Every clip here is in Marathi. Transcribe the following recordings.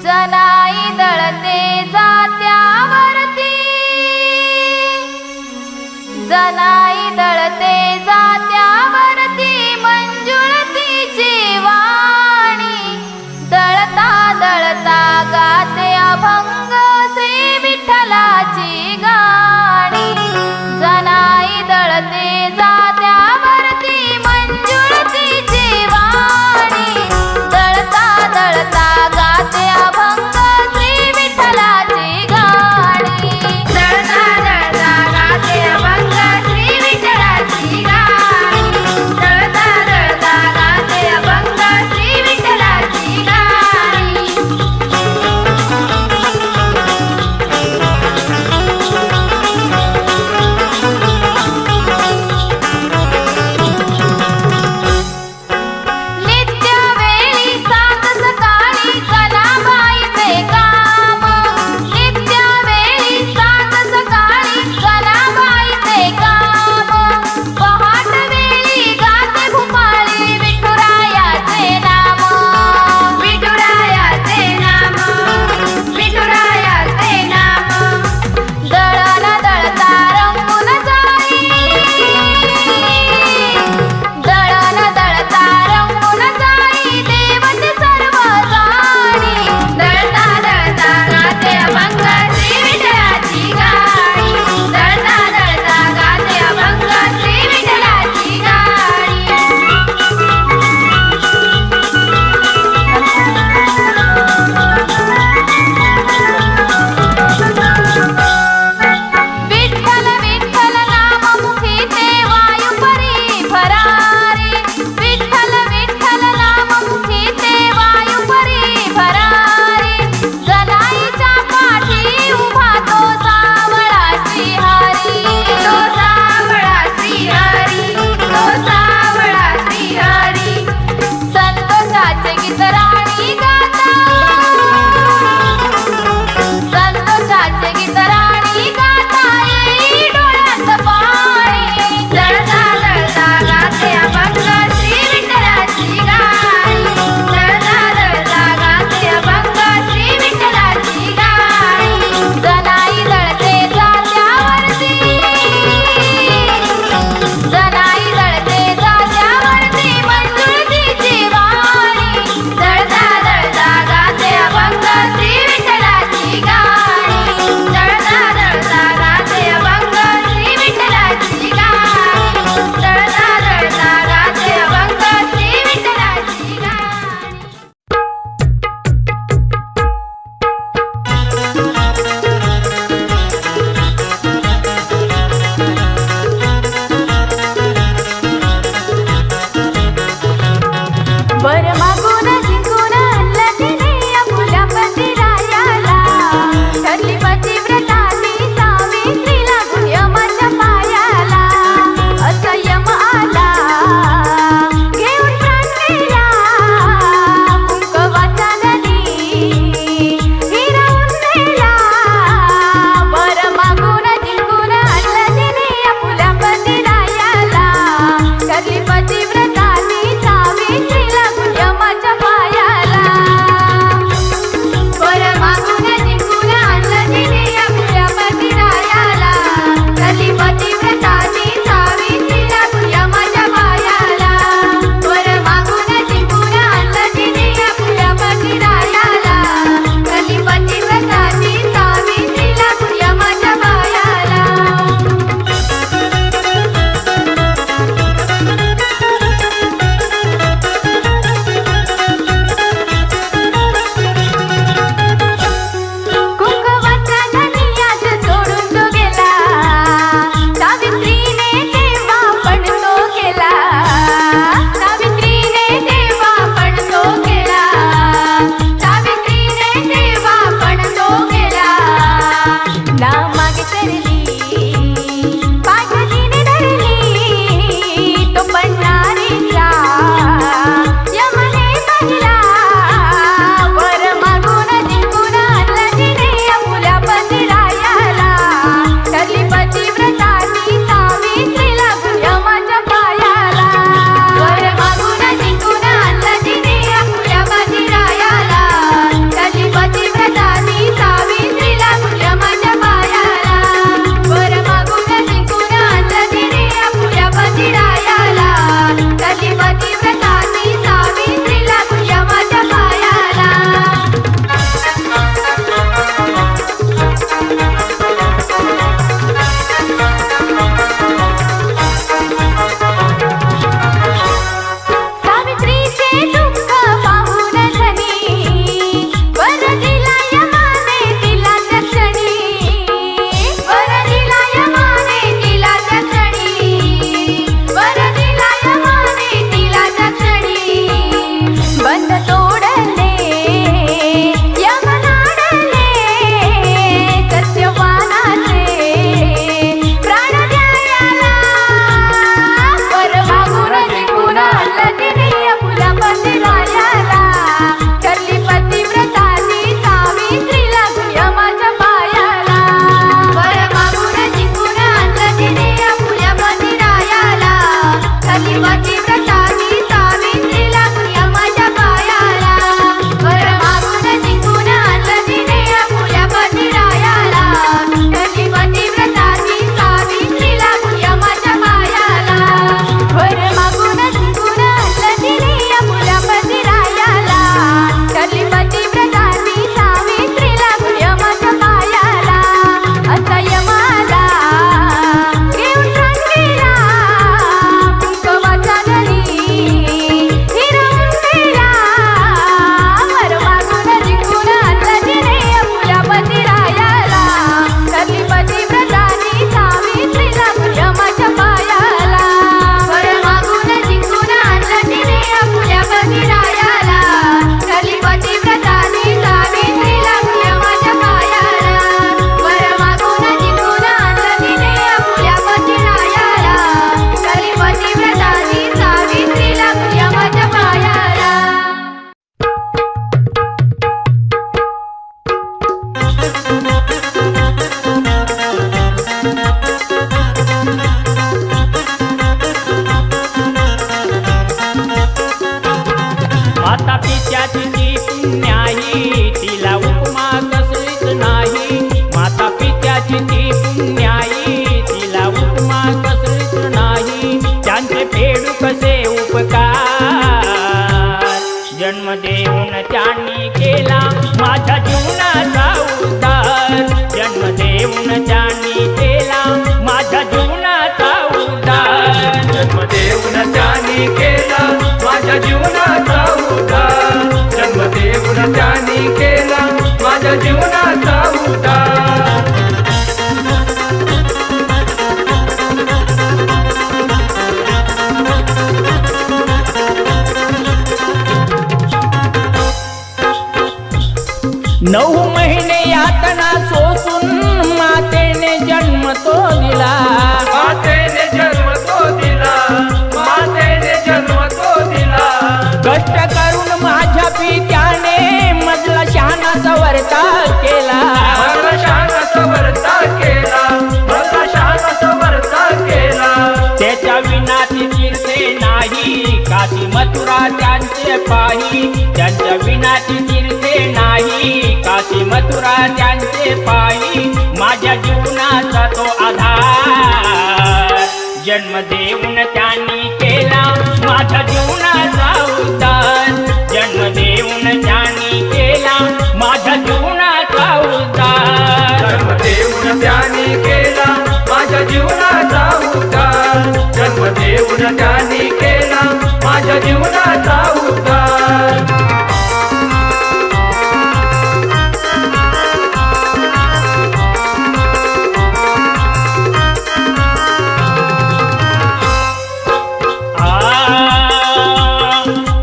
जनाई दळते जात्यावरती, जनाई दळते जात्यावरती मंजुळतीची वाणी, दळता दळता गाते अभंग श्री विठ्ठलाची गाणी। जनाई दळते जात्यावरती मंजुळतीची वाणी, दळता दळता गाते अभंग श्री विठ्ठलाची गाणी। दळता दळता गाते अभंग श्री जीवनाचा उद्धार जन्म देऊन त्यांनी केला माझ्या जीवनाचा उद्धार जन्म देऊन त्यांनी केला माझ्या जीवनाचा उद्धार जन्म देऊन त्यांनी केला माझ्या जीवनाचा उद्धार नऊ महिने यातना सोसून मातेने जन्म तो दिला मातेने जन्म तो दिला मातेने जन्म तो दिला कष्ट करून माझ्या पित्याने मजला शहाणा सवरता केला मला शान सवरता केला मला शान सवरता केला त्याच्या विना ती तीर्थे नाही काशी मथुरा त्यांचे पाही त्यांच्या विना ती तीर्थे नाही काशी मथुरा त्यांचे पायी माझ्या जीवनाचा तो आधार जन्म देऊन त्यांनी केला माझ्या जीवनाचा उद्धार जन्म देऊन त्यांनी केला माझ्या जीवनाचा उद्धार जन्म देऊन त्यांनी केला माझ्या जीवनाचा उद्धार जन्म देऊन त्यांनी केला माझ्या जीवनाचा उद्धार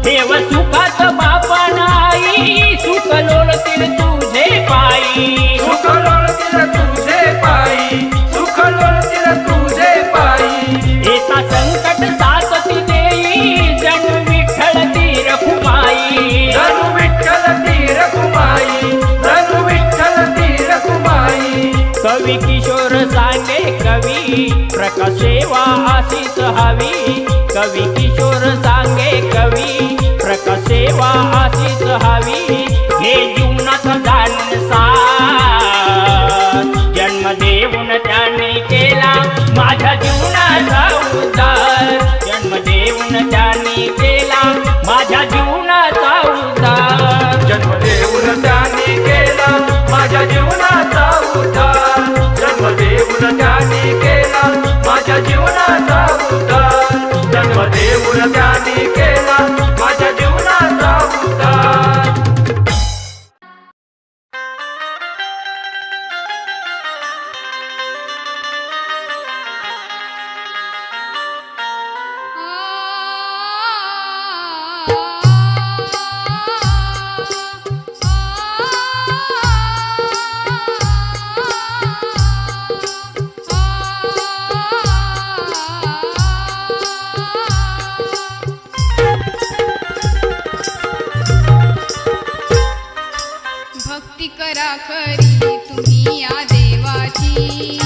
देव सुखात बापा नाही सुख लोळतील तुझे पायी सुख लोळतील तुझे पायी सुख लोळतील तुझे पायी एका संकट साथी देई जणू विठ्ठल ती रखुमाई जणू विठ्ठल ती रखुमाई जणू विठ्ठल ती रखुमाई कवी किशोर सांगे कवी प्रकाश सेवा आशीष हवी कवी किशोर सांगे कवी प्रकाश सेवा आशीष हवी हे जीवनाचा जाणून सार जन्म देऊन त्यांनी केला माझ्या जीवनाचा उद्धार जन्म देऊन त्यांनी केला माझ्या जीवनाचा उद्धार जन्म देऊन त्यांनी केला माझ्या जीवनाचा उद्धार जन्म देऊन त्यांनी केला माझ्या जीवनाचा उद्धार जन्म देऊन त्यांनी केला माझ्या जीवनाचा उद्धार भक्ती करा खरी तुम्ही या देवाची